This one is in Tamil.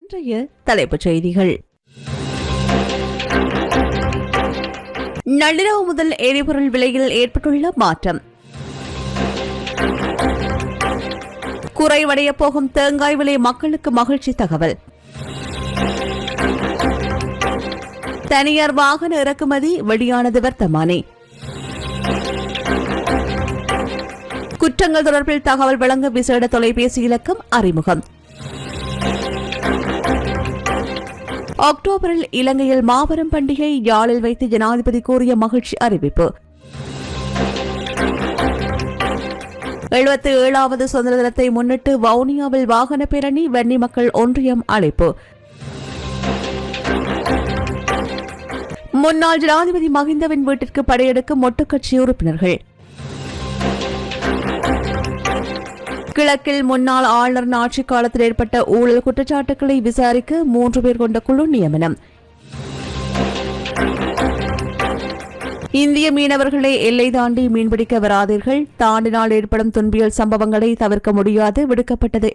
இன்றைய தலைப்புச் செய்திகள். நள்ளிரவு முதல் எரிபொருள் விலையில் ஏற்பட்டுள்ள மாற்றம். குறைவடைய போகும் தேங்காய் விலை மக்களுக்கு மகிழ்ச்சி தகவல். தனியார் வாகன இறக்குமதி வெளியானது வர்த்தமானி. குற்றங்கள் தொடர்பில் தகவல் வழங்க விசேட தொலைபேசி இலக்கம் அறிமுகம். அக்டோபரில் இலங்கையில் மாபெரும் பண்டிகை, யாழில் வைத்து ஜனாதிபதி கூறிய மகிழ்ச்சி அறிவிப்பு. 77வது சுதந்திர தினத்தை முன்னிட்டு வவுனியாவில் வாகன பேரணி, வன்னி மக்கள் ஒன்றியம் அழைப்பு. முன்னாள் ஜனாதிபதி மஹிந்தவின் வீட்டிற்கு படையெடுக்கும் மொட்டுக்கட்சி உறுப்பினர்கள். கிழக்கில் முன்னாள் ஆளுநரின் ஆட்சிக் காலத்தில் ஏற்பட்ட ஊழல் குற்றச்சாட்டுகளை விசாரிக்க 3 பேர் கொண்ட குழு நியமனம். இந்திய மீனவர்களை எல்லை தாண்டி மீன்பிடிக்க வராதீர்கள், தாண்டினால் ஏற்படும் துன்பியல் சம்பவங்களை தவிர்க்க முடியாது, விடுக்கப்பட்டது.